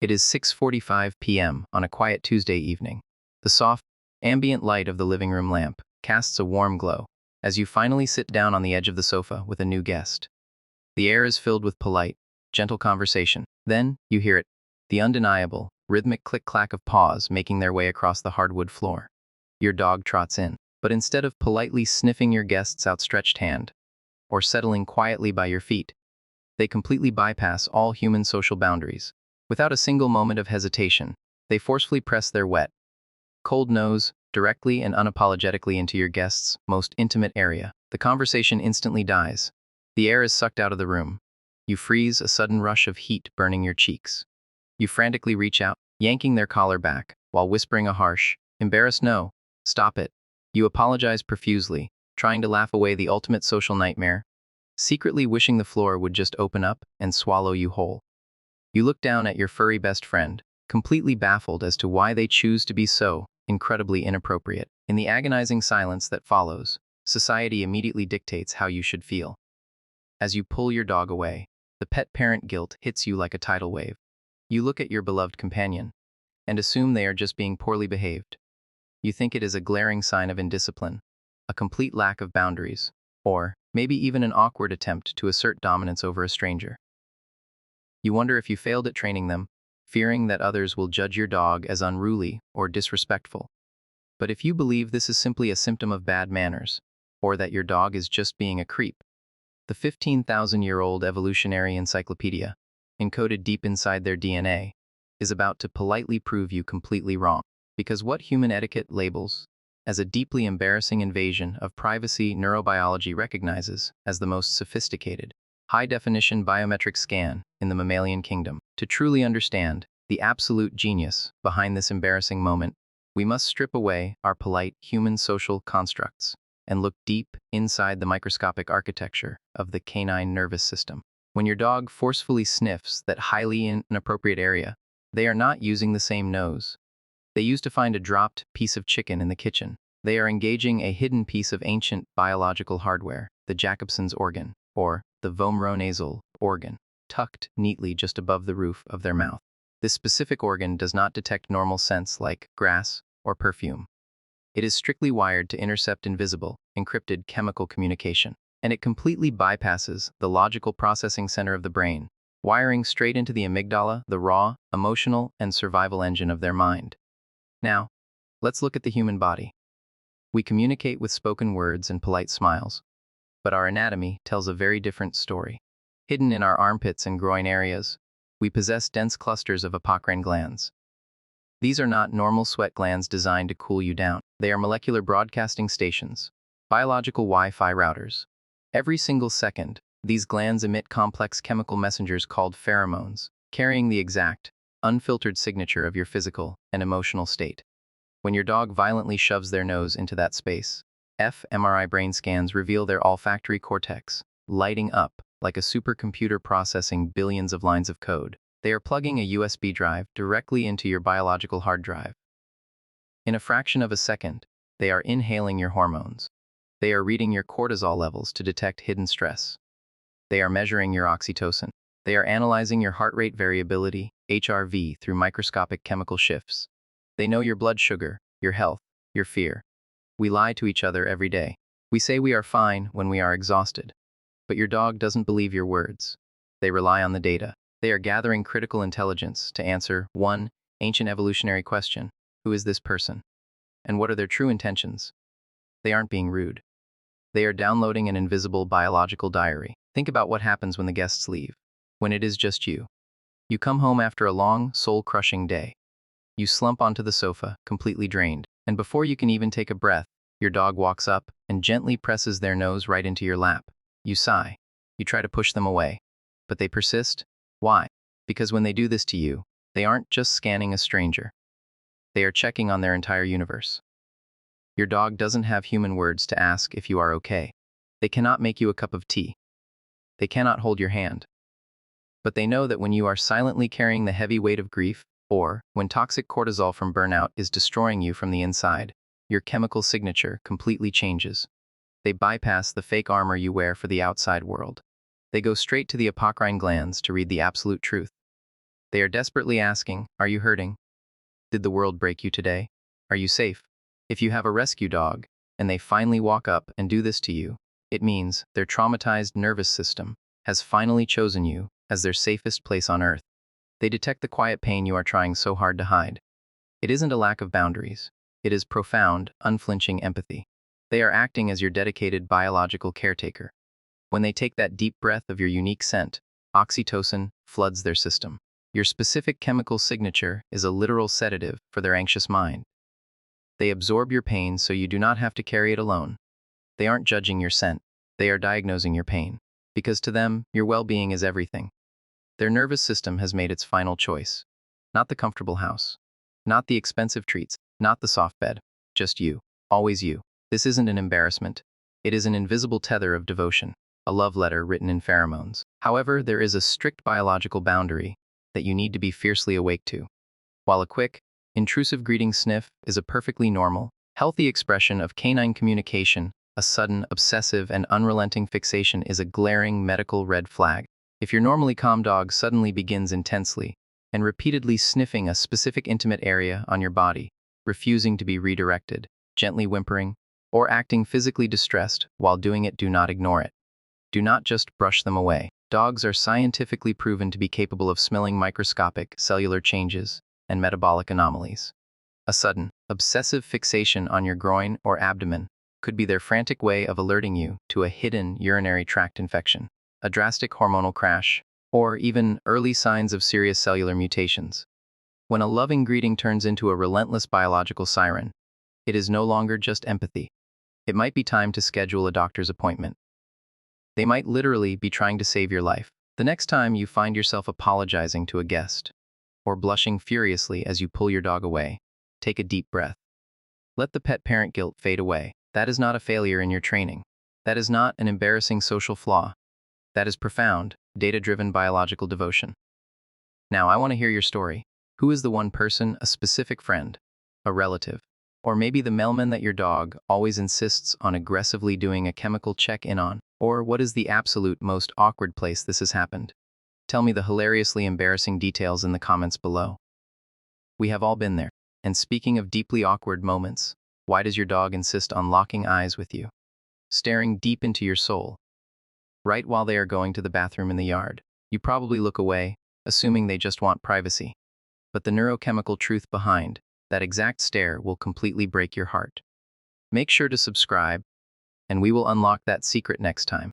It is 6:45 p.m. on a quiet Tuesday evening. The soft, ambient light of the living room lamp casts a warm glow as you finally sit down on the edge of the sofa with a new guest. The air is filled with polite, gentle conversation. Then, you hear it, the undeniable, rhythmic click-clack of paws making their way across the hardwood floor. Your dog trots in, but instead of politely sniffing your guest's outstretched hand, or settling quietly by your feet, they completely bypass all human social boundaries. Without a single moment of hesitation, they forcefully press their wet, cold nose directly and unapologetically into your guest's most intimate area. The conversation instantly dies. The air is sucked out of the room. You freeze, a sudden rush of heat burning your cheeks. You frantically reach out, yanking their collar back, while whispering a harsh, embarrassed no, stop it. You apologize profusely, trying to laugh away the ultimate social nightmare, secretly wishing the floor would just open up and swallow you whole. You look down at your furry best friend, completely baffled as to why they choose to be so incredibly inappropriate. In the agonizing silence that follows, society immediately dictates how you should feel. As you pull your dog away, the pet parent guilt hits you like a tidal wave. You look at your beloved companion and assume they are just being poorly behaved. You think it is a glaring sign of indiscipline, a complete lack of boundaries, or maybe even an awkward attempt to assert dominance over a stranger. You wonder if you failed at training them, fearing that others will judge your dog as unruly or disrespectful. But if you believe this is simply a symptom of bad manners, or that your dog is just being a creep, the 15,000-year-old evolutionary encyclopedia, encoded deep inside their DNA, is about to politely prove you completely wrong. Because what human etiquette labels as a deeply embarrassing invasion of privacy, neurobiology recognizes as the most sophisticated, high-definition biometric scan in the mammalian kingdom. To truly understand the absolute genius behind this embarrassing moment, we must strip away our polite human social constructs and look deep inside the microscopic architecture of the canine nervous system. When your dog forcefully sniffs that highly inappropriate area, they are not using the same nose they used to find a dropped piece of chicken in the kitchen. They are engaging a hidden piece of ancient biological hardware, the Jacobson's organ, or the vomeronasal organ, tucked neatly just above the roof of their mouth. This specific organ does not detect normal scents like grass or perfume. It is strictly wired to intercept invisible, encrypted chemical communication, and it completely bypasses the logical processing center of the brain, wiring straight into the amygdala, the raw, emotional, and survival engine of their mind. Now, let's look at the human body. We communicate with spoken words and polite smiles, but our anatomy tells a very different story. Hidden in our armpits and groin areas, we possess dense clusters of apocrine glands. These are not normal sweat glands designed to cool you down. They are molecular broadcasting stations, biological Wi-Fi routers. Every single second, these glands emit complex chemical messengers called pheromones, carrying the exact, unfiltered signature of your physical and emotional state. When your dog violently shoves their nose into that space, fMRI brain scans reveal their olfactory cortex, lighting up like a supercomputer processing billions of lines of code. They are plugging a USB drive directly into your biological hard drive. In a fraction of a second, they are inhaling your hormones. They are reading your cortisol levels to detect hidden stress. They are measuring your oxytocin. They are analyzing your heart rate variability, HRV, through microscopic chemical shifts. They know your blood sugar, your health, your fear. We lie to each other every day. We say we are fine when we are exhausted. But your dog doesn't believe your words. They rely on the data. They are gathering critical intelligence to answer one ancient evolutionary question: who is this person? And what are their true intentions? They aren't being rude. They are downloading an invisible biological diary. Think about what happens when the guests leave. When it is just you. You come home after a long, soul-crushing day. You slump onto the sofa, completely drained, and before you can even take a breath, your dog walks up and gently presses their nose right into your lap. You sigh. You try to push them away. But they persist. Why? Because when they do this to you, they aren't just scanning a stranger. They are checking on their entire universe. Your dog doesn't have human words to ask if you are okay. They cannot make you a cup of tea. They cannot hold your hand. But they know that when you are silently carrying the heavy weight of grief, or when toxic cortisol from burnout is destroying you from the inside, your chemical signature completely changes. They bypass the fake armor you wear for the outside world. They go straight to the apocrine glands to read the absolute truth. They are desperately asking, are you hurting? Did the world break you today? Are you safe? If you have a rescue dog, and they finally walk up and do this to you, it means their traumatized nervous system has finally chosen you as their safest place on earth. They detect the quiet pain you are trying so hard to hide. It isn't a lack of boundaries. It is profound, unflinching empathy. They are acting as your dedicated biological caretaker. When they take that deep breath of your unique scent, oxytocin floods their system. Your specific chemical signature is a literal sedative for their anxious mind. They absorb your pain so you do not have to carry it alone. They aren't judging your scent. They are diagnosing your pain. Because to them, your well-being is everything. Their nervous system has made its final choice. Not the comfortable house. Not the expensive treats. Not the soft bed. Just you. Always you. This isn't an embarrassment. It is an invisible tether of devotion. A love letter written in pheromones. However, there is a strict biological boundary that you need to be fiercely awake to. While a quick, intrusive greeting sniff is a perfectly normal, healthy expression of canine communication, a sudden, obsessive, and unrelenting fixation is a glaring medical red flag. If your normally calm dog suddenly begins intensely and repeatedly sniffing a specific intimate area on your body, refusing to be redirected, gently whimpering, or acting physically distressed while doing it, do not ignore it. Do not just brush them away. Dogs are scientifically proven to be capable of smelling microscopic cellular changes and metabolic anomalies. A sudden, obsessive fixation on your groin or abdomen could be their frantic way of alerting you to a hidden urinary tract infection, a drastic hormonal crash, or even early signs of serious cellular mutations. When a loving greeting turns into a relentless biological siren, it is no longer just empathy. It might be time to schedule a doctor's appointment. They might literally be trying to save your life. The next time you find yourself apologizing to a guest, or blushing furiously as you pull your dog away, take a deep breath. Let the pet parent guilt fade away. That is not a failure in your training. That is not an embarrassing social flaw. That is profound, data-driven biological devotion. Now I want to hear your story. Who is the one person, a specific friend, a relative, or maybe the mailman that your dog always insists on aggressively doing a chemical check-in on? Or what is the absolute most awkward place this has happened? Tell me the hilariously embarrassing details in the comments below. We have all been there. And speaking of deeply awkward moments, why does your dog insist on locking eyes with you, staring deep into your soul? Right while they are going to the bathroom in the yard, you probably look away, assuming they just want privacy. But the neurochemical truth behind that exact stare will completely break your heart. Make sure to subscribe, and we will unlock that secret next time.